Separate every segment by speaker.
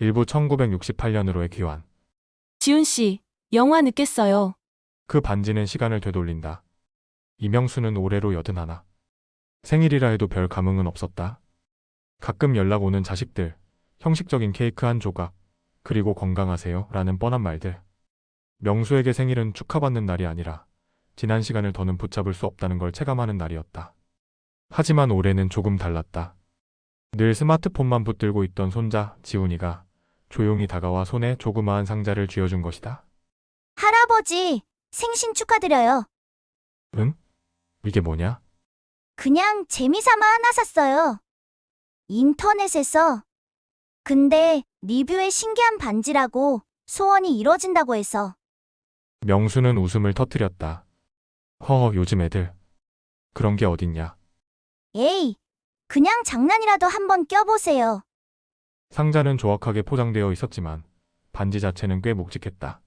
Speaker 1: 일부 1968년으로의 귀환.
Speaker 2: 지훈 씨, 영화 늦겠어요.
Speaker 1: 그 반지는 시간을 되돌린다. 이명수는 올해로 81. 생일이라 해도 별 감흥은 없었다. 가끔 연락 오는 자식들, 형식적인 케이크 한 조각, 그리고 건강하세요 라는 뻔한 말들. 명수에게 생일은 축하받는 날이 아니라 지난 시간을 더는 붙잡을 수 없다는 걸 체감하는 날이었다. 하지만 올해는 조금 달랐다. 늘 스마트폰만 붙들고 있던 손자 지훈이가 조용히 다가와 손에 조그마한 상자를 쥐어준 것이다.
Speaker 3: 할아버지, 생신 축하드려요.
Speaker 1: 응? 이게 뭐냐?
Speaker 3: 그냥 재미삼아 하나 샀어요. 인터넷에서. 근데 리뷰에 신기한 반지라고 소원이 이뤄진다고 해서.
Speaker 1: 명수는 웃음을 터뜨렸다. 허, 요즘 애들. 그런 게 어딨냐.
Speaker 3: 에이, 그냥 장난이라도 한번 껴보세요.
Speaker 1: 상자는 조악하게 포장되어 있었지만 반지 자체는 꽤 묵직했다.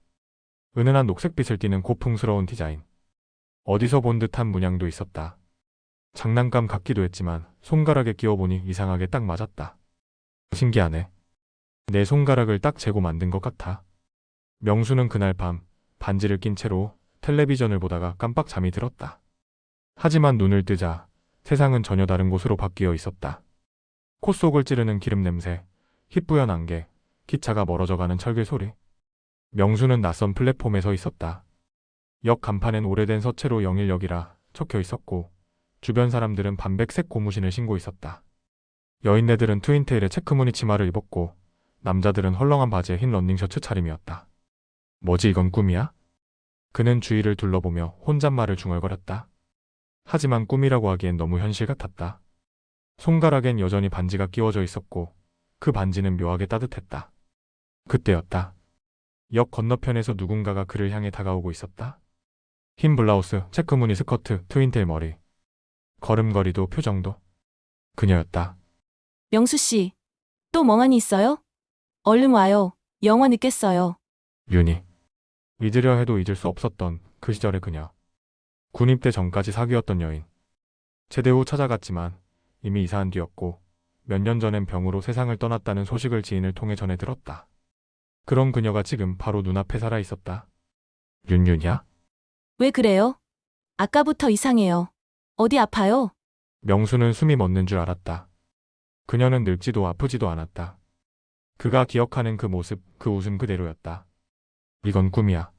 Speaker 1: 은은한 녹색빛을 띠는 고풍스러운 디자인. 어디서 본 듯한 문양도 있었다. 장난감 같기도 했지만 손가락에 끼워보니 이상하게 딱 맞았다. 신기하네. 내 손가락을 딱 재고 만든 것 같아. 명수는 그날 밤 반지를 낀 채로 텔레비전을 보다가 깜빡 잠이 들었다. 하지만 눈을 뜨자 세상은 전혀 다른 곳으로 바뀌어 있었다. 콧속을 찌르는 기름 냄새, 희뿌연 안개, 기차가 멀어져가는 철길 소리. 명수는 낯선 플랫폼에 서 있었다. 역 간판엔 오래된 서체로 영일역이라 적혀 있었고 주변 사람들은 반백색 고무신을 신고 있었다. 여인네들은 트윈테일의 체크무늬 치마를 입었고 남자들은 헐렁한 바지에 흰 러닝셔츠 차림이었다. 뭐지 이건 꿈이야? 그는 주위를 둘러보며 혼잣말을 중얼거렸다. 하지만 꿈이라고 하기엔 너무 현실 같았다. 손가락엔 여전히 반지가 끼워져 있었고 그 반지는 묘하게 따뜻했다. 그때였다. 역 건너편에서 누군가가 그를 향해 다가오고 있었다. 흰 블라우스, 체크무늬 스커트, 트윈테일 머리. 걸음걸이도 표정도. 그녀였다.
Speaker 2: 명수 씨, 또 멍하니 있어요? 얼른 와요. 영화 늦겠어요.
Speaker 1: 윤희. 잊으려 해도 잊을 수 없었던 그 시절의 그녀. 군입대 전까지 사귀었던 여인. 제대 후 찾아갔지만 이미 이사한 뒤였고 몇 년 전엔 병으로 세상을 떠났다는 소식을 지인을 통해 전해 들었다. 그런 그녀가 지금 바로 눈앞에 살아 있었다. 윤윤이야?
Speaker 2: 왜 그래요? 아까부터 이상해요. 어디 아파요?
Speaker 1: 명수는 숨이 멎는 줄 알았다. 그녀는 늙지도 아프지도 않았다. 그가 기억하는 그 모습, 그 웃음 그대로였다. 이건 꿈이야.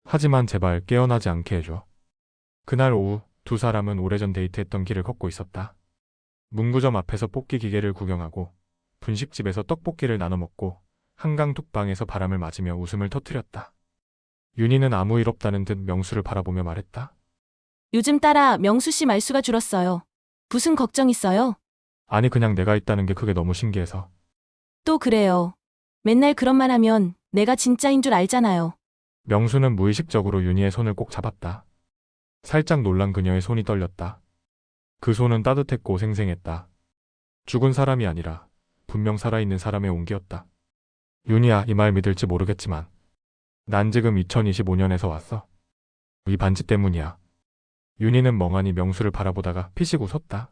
Speaker 1: 하지만 제발 깨어나지 않게 해줘. 그날 오후 두 사람은 오래전 데이트했던 길을 걷고 있었다. 문구점 앞에서 뽑기 기계를 구경하고 분식집에서 떡볶이를 나눠 먹고 한강 툭방에서 바람을 맞으며 웃음을 터뜨렸다. 윤희는 아무 일 없다는 듯 명수를 바라보며 말했다.
Speaker 2: 요즘 따라 명수 씨 말수가 줄었어요. 무슨 걱정 있어요?
Speaker 1: 아니 그냥 내가 있다는 게 그게 너무 신기해서.
Speaker 2: 또 그래요. 맨날 그런 말 하면 내가 진짜인 줄 알잖아요.
Speaker 1: 명수는 무의식적으로 윤희의 손을 꼭 잡았다. 살짝 놀란 그녀의 손이 떨렸다. 그 손은 따뜻했고 생생했다. 죽은 사람이 아니라 분명 살아있는 사람의 온기였다. 윤희야, 이 말 믿을지 모르겠지만 난 지금 2025년에서 왔어. 이 반지 때문이야. 윤희는 멍하니 명수를 바라보다가 피식 웃었다.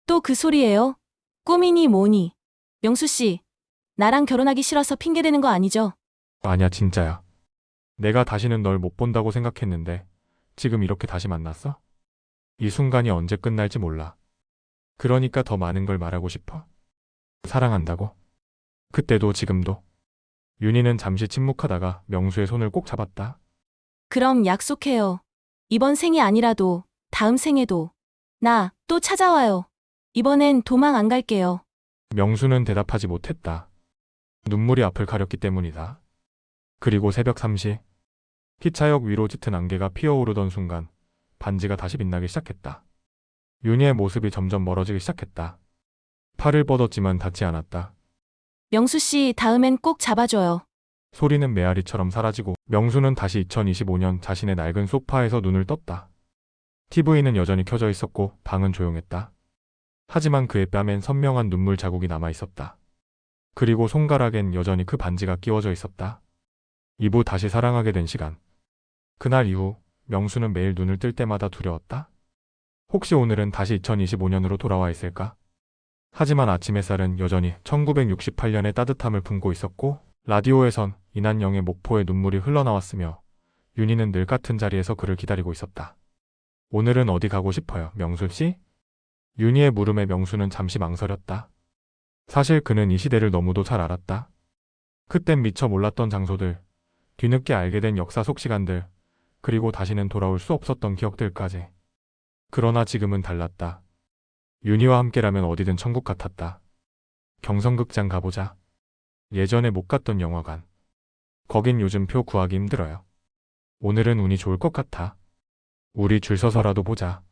Speaker 2: 또 그 소리예요? 꿈이니 뭐니? 명수 씨, 나랑 결혼하기 싫어서 핑계대는 거 아니죠?
Speaker 1: 아니야, 진짜야. 내가 다시는 널 못 본다고 생각했는데 지금 이렇게 다시 만났어? 이 순간이 언제 끝날지 몰라. 그러니까 더 많은 걸 말하고 싶어. 사랑한다고. 그때도 지금도. 윤희는 잠시 침묵하다가 명수의 손을 꼭 잡았다.
Speaker 2: 그럼 약속해요. 이번 생이 아니라도 다음 생에도 나 또 찾아와요. 이번엔 도망 안 갈게요.
Speaker 1: 명수는 대답하지 못했다. 눈물이 앞을 가렸기 때문이다. 그리고 새벽 3시 기차역 위로 짙은 안개가 피어오르던 순간 반지가 다시 빛나기 시작했다. 윤희의 모습이 점점 멀어지기 시작했다. 팔을 뻗었지만 닿지 않았다.
Speaker 2: 명수 씨 다음엔 꼭 잡아줘요.
Speaker 1: 소리는 메아리처럼 사라지고 명수는 다시 2025년 자신의 낡은 소파에서 눈을 떴다. TV는 여전히 켜져 있었고 방은 조용했다. 하지만 그의 뺨엔 선명한 눈물 자국이 남아 있었다. 그리고 손가락엔 여전히 그 반지가 끼워져 있었다. 이후 다시 사랑하게 된 시간. 그날 이후 명수는 매일 눈을 뜰 때마다 두려웠다. 혹시 오늘은 다시 2025년으로 돌아와 있을까? 하지만 아침 햇살은 여전히 1968년의 따뜻함을 품고 있었고 라디오에선 이난영의 목포의 눈물이 흘러나왔으며 윤희는 늘 같은 자리에서 그를 기다리고 있었다. 오늘은 어디 가고 싶어요, 명수 씨? 윤희의 물음에 명수는 잠시 망설였다. 사실 그는 이 시대를 너무도 잘 알았다. 그땐 미처 몰랐던 장소들, 뒤늦게 알게 된 역사 속 시간들, 그리고 다시는 돌아올 수 없었던 기억들까지. 그러나 지금은 달랐다. 윤희와 함께라면 어디든 천국 같았다. 경성극장 가보자. 예전에 못 갔던 영화관. 거긴 요즘 표 구하기 힘들어요. 오늘은 운이 좋을 것 같아. 우리 줄 서서라도 보자.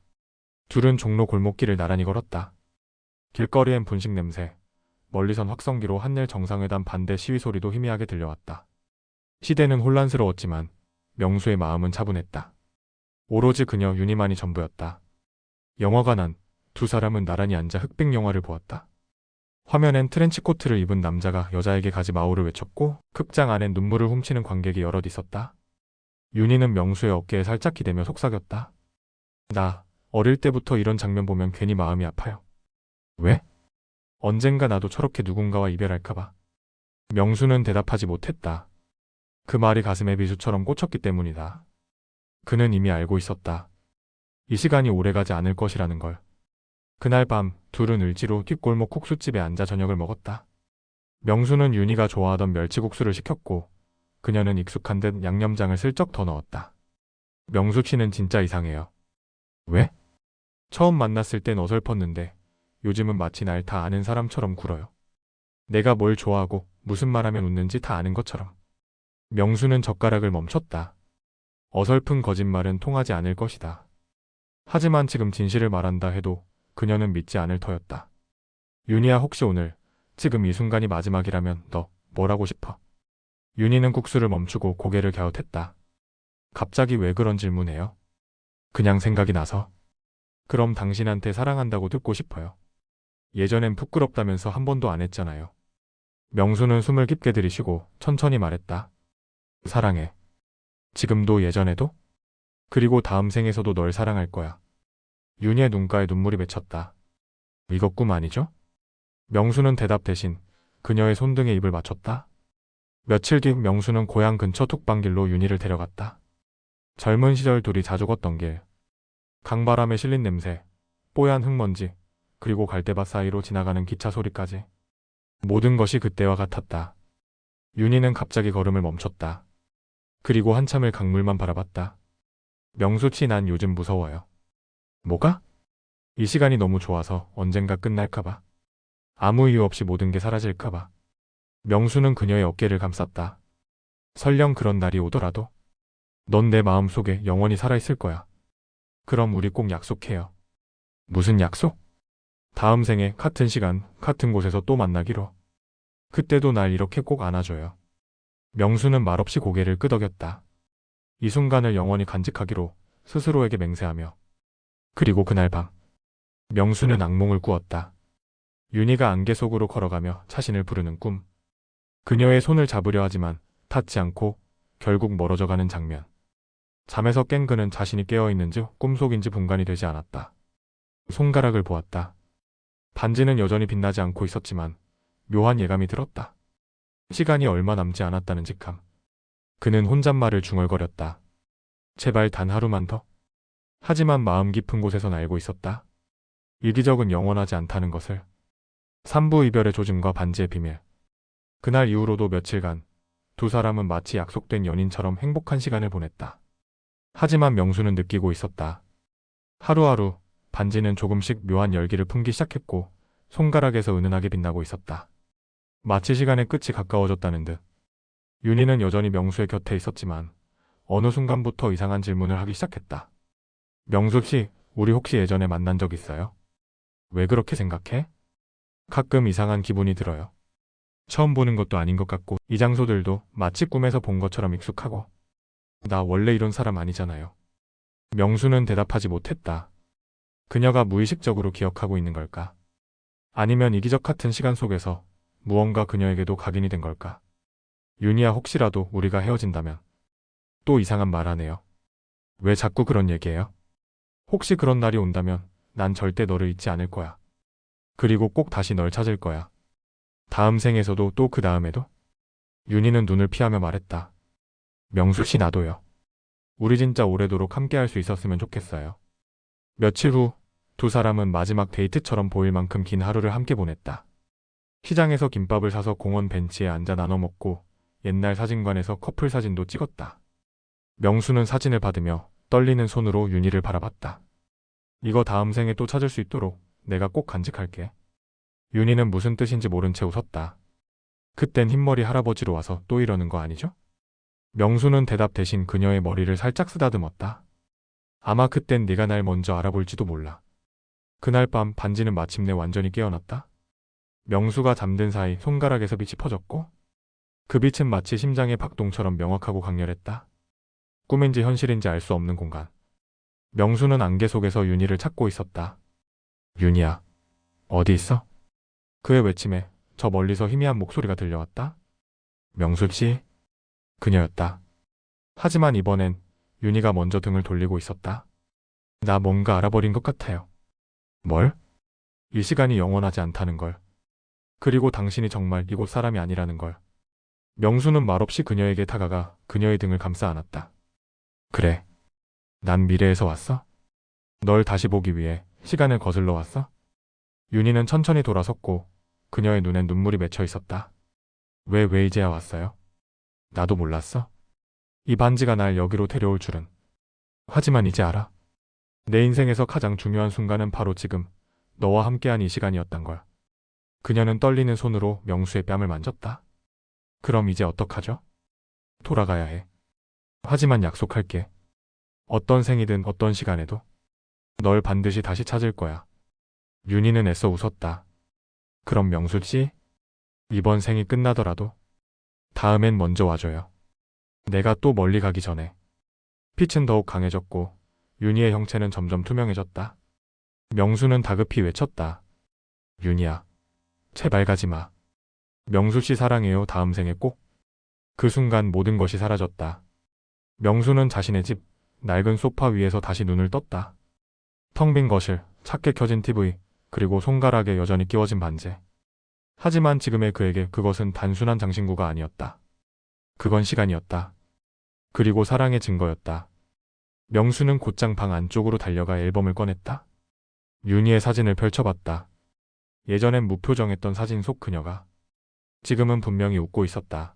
Speaker 1: 둘은 종로 골목길을 나란히 걸었다. 길거리엔 분식 냄새, 멀리선 확성기로 한일 정상회담 반대 시위 소리도 희미하게 들려왔다. 시대는 혼란스러웠지만 명수의 마음은 차분했다. 오로지 그녀 윤희만이 전부였다. 영화관 안, 두 사람은 나란히 앉아 흑백 영화를 보았다. 화면엔 트렌치코트를 입은 남자가 여자에게 가지 마오를 외쳤고 극장 안엔 눈물을 훔치는 관객이 여럿 있었다. 윤희는 명수의 어깨에 살짝 기대며 속삭였다. 나 어릴 때부터 이런 장면 보면 괜히 마음이 아파요. 왜? 언젠가 나도 저렇게 누군가와 이별할까봐. 명수는 대답하지 못했다. 그 말이 가슴에 비수처럼 꽂혔기 때문이다. 그는 이미 알고 있었다. 이 시간이 오래가지 않을 것이라는 걸. 그날 밤 둘은 을지로 뒷골목 국수집에 앉아 저녁을 먹었다. 명수는 윤희가 좋아하던 멸치국수를 시켰고 그녀는 익숙한 듯 양념장을 슬쩍 더 넣었다. 명수 씨는 진짜 이상해요. 왜? 처음 만났을 땐 어설펐는데 요즘은 마치 날 다 아는 사람처럼 굴어요. 내가 뭘 좋아하고 무슨 말하면 웃는지 다 아는 것처럼. 명수는 젓가락을 멈췄다. 어설픈 거짓말은 통하지 않을 것이다. 하지만 지금 진실을 말한다 해도 그녀는 믿지 않을 터였다. 윤희야, 혹시 오늘 지금 이 순간이 마지막이라면 너 뭘 하고 싶어? 윤희는 국수를 멈추고 고개를 갸웃했다. 갑자기 왜 그런 질문해요? 그냥 생각이 나서. 그럼 당신한테 사랑한다고 듣고 싶어요. 예전엔 부끄럽다면서 한 번도 안 했잖아요. 명수는 숨을 깊게 들이쉬고 천천히 말했다. 사랑해. 지금도 예전에도? 그리고 다음 생에서도 널 사랑할 거야. 윤희의 눈가에 눈물이 맺혔다. 이거 꿈 아니죠? 명수는 대답 대신 그녀의 손등에 입을 맞췄다. 며칠 뒤 명수는 고향 근처 툭방길로 윤희를 데려갔다. 젊은 시절 둘이 자주 걷던 길. 강바람에 실린 냄새, 뽀얀 흙먼지, 그리고 갈대밭 사이로 지나가는 기차 소리까지. 모든 것이 그때와 같았다. 윤희는 갑자기 걸음을 멈췄다. 그리고 한참을 강물만 바라봤다. 명수 씨, 난 요즘 무서워요. 뭐가? 이 시간이 너무 좋아서 언젠가 끝날까봐. 아무 이유 없이 모든 게 사라질까봐. 명수는 그녀의 어깨를 감쌌다. 설령 그런 날이 오더라도 넌 내 마음속에 영원히 살아있을 거야. 그럼 우리 꼭 약속해요. 무슨 약속? 다음 생에 같은 시간, 같은 곳에서 또 만나기로. 그때도 날 이렇게 꼭 안아줘요. 명수는 말없이 고개를 끄덕였다. 이 순간을 영원히 간직하기로 스스로에게 맹세하며. 그리고 그날 밤 명수는 악몽을 꾸었다. 윤희가 안개 속으로 걸어가며 자신을 부르는 꿈. 그녀의 손을 잡으려 하지만 닿지 않고 결국 멀어져가는 장면. 잠에서 깬 그는 자신이 깨어있는지 꿈속인지 분간이 되지 않았다. 손가락을 보았다. 반지는 여전히 빛나지 않고 있었지만 묘한 예감이 들었다. 시간이 얼마 남지 않았다는 직감. 그는 혼잣말을 중얼거렸다. 제발 단 하루만 더. 하지만 마음 깊은 곳에선 알고 있었다. 이 기적은 영원하지 않다는 것을. 산부 이별의 조짐과 반지의 비밀. 그날 이후로도 며칠간 두 사람은 마치 약속된 연인처럼 행복한 시간을 보냈다. 하지만 명수는 느끼고 있었다. 하루하루 반지는 조금씩 묘한 열기를 품기 시작했고 손가락에서 은은하게 빛나고 있었다. 마치 시간의 끝이 가까워졌다는 듯. 윤희는 여전히 명수의 곁에 있었지만 어느 순간부터 이상한 질문을 하기 시작했다. 명수 씨, 우리 혹시 예전에 만난 적 있어요? 왜 그렇게 생각해? 가끔 이상한 기분이 들어요. 처음 보는 것도 아닌 것 같고 이 장소들도 마치 꿈에서 본 것처럼 익숙하고. 나 원래 이런 사람 아니잖아요. 명수는 대답하지 못했다. 그녀가 무의식적으로 기억하고 있는 걸까? 아니면 이기적 같은 시간 속에서 무언가 그녀에게도 각인이 된 걸까? 윤희야, 혹시라도 우리가 헤어진다면. 또 이상한 말 하네요. 왜 자꾸 그런 얘기해요? 혹시 그런 날이 온다면 난 절대 너를 잊지 않을 거야. 그리고 꼭 다시 널 찾을 거야. 다음 생에서도 또 그 다음에도? 윤희는 눈을 피하며 말했다. 명수 씨 나도요. 우리 진짜 오래도록 함께 할 수 있었으면 좋겠어요. 며칠 후 두 사람은 마지막 데이트처럼 보일 만큼 긴 하루를 함께 보냈다. 시장에서 김밥을 사서 공원 벤치에 앉아 나눠 먹고 옛날 사진관에서 커플 사진도 찍었다. 명수는 사진을 받으며 떨리는 손으로 윤희를 바라봤다. 이거 다음 생에 또 찾을 수 있도록 내가 꼭 간직할게. 윤희는 무슨 뜻인지 모른 채 웃었다. 그땐 흰머리 할아버지로 와서 또 이러는 거 아니죠? 명수는 대답 대신 그녀의 머리를 살짝 쓰다듬었다. 아마 그땐 네가 날 먼저 알아볼지도 몰라. 그날 밤 반지는 마침내 완전히 깨어났다. 명수가 잠든 사이 손가락에서 빛이 퍼졌고 그 빛은 마치 심장의 박동처럼 명확하고 강렬했다. 꿈인지 현실인지 알 수 없는 공간. 명수는 안개 속에서 윤희를 찾고 있었다. 윤희야, 어디 있어? 그의 외침에 저 멀리서 희미한 목소리가 들려왔다. 명수씨? 그녀였다. 하지만 이번엔 윤희가 먼저 등을 돌리고 있었다. 나 뭔가 알아버린 것 같아요. 뭘? 이 시간이 영원하지 않다는 걸. 그리고 당신이 정말 이곳 사람이 아니라는 걸. 명수는 말없이 그녀에게 다가가 그녀의 등을 감싸 안았다. 그래. 난 미래에서 왔어? 널 다시 보기 위해 시간을 거슬러 왔어? 윤희는 천천히 돌아섰고 그녀의 눈엔 눈물이 맺혀 있었다. 왜 이제야 왔어요? 나도 몰랐어. 이 반지가 날 여기로 데려올 줄은. 하지만 이제 알아. 내 인생에서 가장 중요한 순간은 바로 지금 너와 함께한 이 시간이었단 걸. 그녀는 떨리는 손으로 명수의 뺨을 만졌다. 그럼 이제 어떡하죠? 돌아가야 해. 하지만 약속할게. 어떤 생이든 어떤 시간에도 널 반드시 다시 찾을 거야. 윤희는 애써 웃었다. 그럼 명수씨, 이번 생이 끝나더라도 다음엔 먼저 와줘요. 내가 또 멀리 가기 전에. 빛은 더욱 강해졌고 윤희의 형체는 점점 투명해졌다. 명수는 다급히 외쳤다. 윤희야, 제발 가지 마. 명수씨 사랑해요. 다음 생에 꼭. 그 순간 모든 것이 사라졌다. 명수는 자신의 집 낡은 소파 위에서 다시 눈을 떴다. 텅 빈 거실, 작게 켜진 TV, 그리고 손가락에 여전히 끼워진 반지. 하지만 지금의 그에게 그것은 단순한 장신구가 아니었다. 그건 시간이었다. 그리고 사랑의 증거였다. 명수는 곧장 방 안쪽으로 달려가 앨범을 꺼냈다. 윤희의 사진을 펼쳐봤다. 예전엔 무표정했던 사진 속 그녀가 지금은 분명히 웃고 있었다.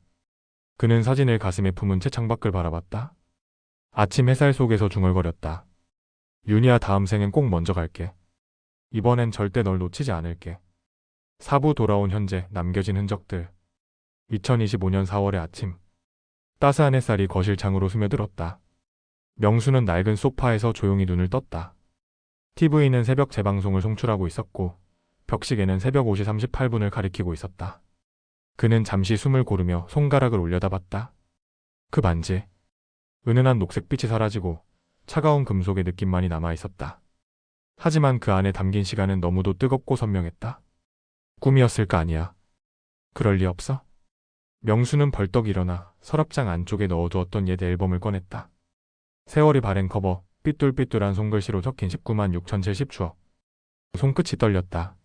Speaker 1: 그는 사진을 가슴에 품은 채 창밖을 바라봤다. 아침 햇살 속에서 중얼거렸다. 윤희야, 다음 생엔 꼭 먼저 갈게. 이번엔 절대 널 놓치지 않을게. 사부 돌아온 현재 남겨진 흔적들. 2025년 4월의 아침. 따스한 햇살이 거실 창으로 스며들었다. 명수는 낡은 소파에서 조용히 눈을 떴다. TV는 새벽 재방송을 송출하고 있었고 벽시계는 새벽 5시 38분을 가리키고 있었다. 그는 잠시 숨을 고르며 손가락을 올려다봤다. 그 반지. 은은한 녹색빛이 사라지고 차가운 금속의 느낌만이 남아있었다. 하지만 그 안에 담긴 시간은 너무도 뜨겁고 선명했다. 꿈이었을까? 아니야. 그럴 리 없어. 명수는 벌떡 일어나 서랍장 안쪽에 넣어두었던 옛 앨범을 꺼냈다. 세월이 바랜 커버, 삐뚤삐뚤한 손글씨로 적힌 19만 6,070 추억. 손끝이 떨렸다.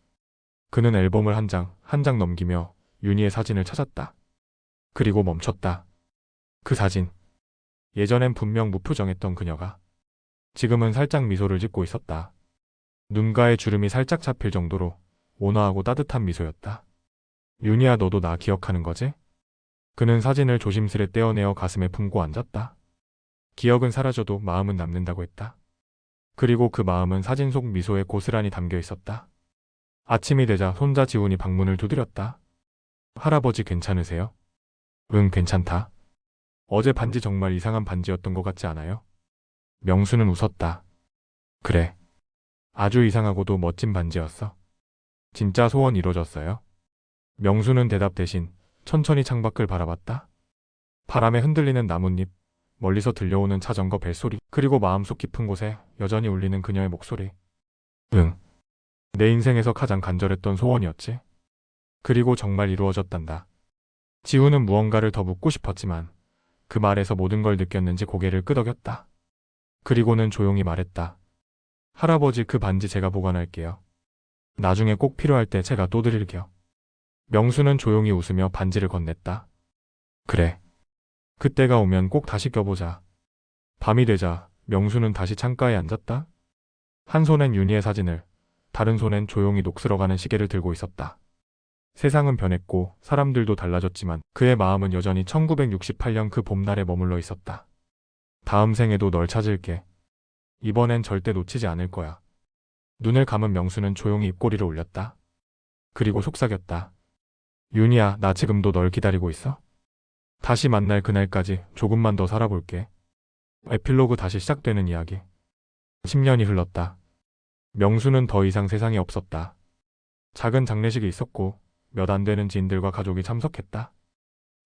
Speaker 1: 그는 앨범을 한 장 한 장 넘기며 윤희의 사진을 찾았다. 그리고 멈췄다. 그 사진. 예전엔 분명 무표정했던 그녀가 지금은 살짝 미소를 짓고 있었다. 눈가에 주름이 살짝 잡힐 정도로 온화하고 따뜻한 미소였다. 윤희야, 너도 나 기억하는 거지? 그는 사진을 조심스레 떼어내어 가슴에 품고 앉았다. 기억은 사라져도 마음은 남는다고 했다. 그리고 그 마음은 사진 속 미소에 고스란히 담겨 있었다. 아침이 되자 손자 지훈이 방문을 두드렸다. 할아버지 괜찮으세요? 응, 괜찮다. 어제 반지 정말 이상한 반지였던 것 같지 않아요? 명수는 웃었다. 그래. 아주 이상하고도 멋진 반지였어. 진짜 소원 이루어졌어요? 명수는 대답 대신 천천히 창밖을 바라봤다. 바람에 흔들리는 나뭇잎, 멀리서 들려오는 자전거 벨소리, 그리고 마음속 깊은 곳에 여전히 울리는 그녀의 목소리. 응. 내 인생에서 가장 간절했던 소원이었지. 그리고 정말 이루어졌단다. 지우는 무언가를 더 묻고 싶었지만 그 말에서 모든 걸 느꼈는지 고개를 끄덕였다. 그리고는 조용히 말했다. 할아버지, 그 반지 제가 보관할게요. 나중에 꼭 필요할 때 제가 또 드릴게요. 명수는 조용히 웃으며 반지를 건넸다. 그래. 그때가 오면 꼭 다시 껴보자. 밤이 되자 명수는 다시 창가에 앉았다. 한 손엔 윤희의 사진을, 다른 손엔 조용히 녹슬어가는 시계를 들고 있었다. 세상은 변했고 사람들도 달라졌지만 그의 마음은 여전히 1968년 그 봄날에 머물러 있었다. 다음 생에도 널 찾을게. 이번엔 절대 놓치지 않을 거야. 눈을 감은 명수는 조용히 입꼬리를 올렸다. 그리고 속삭였다. 윤희야, 나 지금도 널 기다리고 있어. 다시 만날 그날까지 조금만 더 살아볼게. 에필로그 다시 시작되는 이야기. 10년이 흘렀다. 명수는 더 이상 세상에 없었다. 작은 장례식이 있었고 몇 안 되는 지인들과 가족이 참석했다.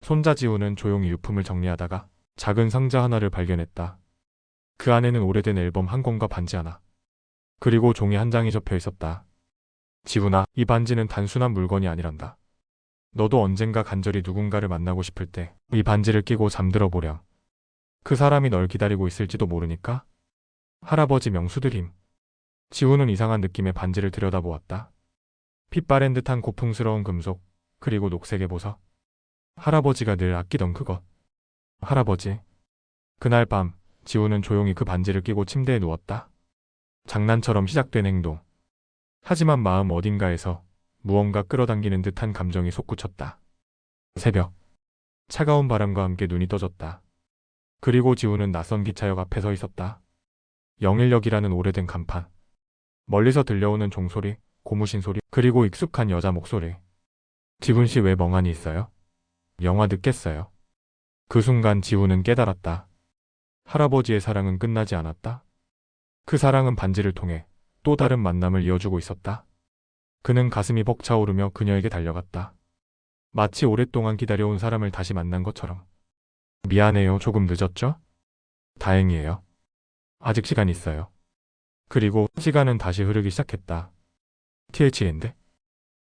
Speaker 1: 손자 지우는 조용히 유품을 정리하다가 작은 상자 하나를 발견했다. 그 안에는 오래된 앨범 한 권과 반지 하나, 그리고 종이 한 장이 접혀 있었다. 지훈아, 이 반지는 단순한 물건이 아니란다. 너도 언젠가 간절히 누군가를 만나고 싶을 때 이 반지를 끼고 잠들어 보렴. 그 사람이 널 기다리고 있을지도 모르니까. 할아버지 명수드림. 지훈은 이상한 느낌의 반지를 들여다보았다. 핏바랜 듯한 고풍스러운 금속, 그리고 녹색의 보석. 할아버지가 늘 아끼던 그것. 할아버지. 그날 밤 지훈은 조용히 그 반지를 끼고 침대에 누웠다. 장난처럼 시작된 행동. 하지만 마음 어딘가에서 무언가 끌어당기는 듯한 감정이 솟구쳤다. 새벽. 차가운 바람과 함께 눈이 떠졌다. 그리고 지훈은 낯선 기차역 앞에 서 있었다. 영일역이라는 오래된 간판. 멀리서 들려오는 종소리, 고무신 소리, 그리고 익숙한 여자 목소리. 지훈 씨 왜 멍하니 있어요? 영화 늦겠어요. 그 순간 지훈은 깨달았다. 할아버지의 사랑은 끝나지 않았다. 그 사랑은 반지를 통해 또 다른 만남을 이어주고 있었다. 그는 가슴이 벅차오르며 그녀에게 달려갔다. 마치 오랫동안 기다려온 사람을 다시 만난 것처럼. 미안해요. 조금 늦었죠? 다행이에요. 아직 시간 있어요. 그리고 시간은 다시 흐르기 시작했다. TH인데?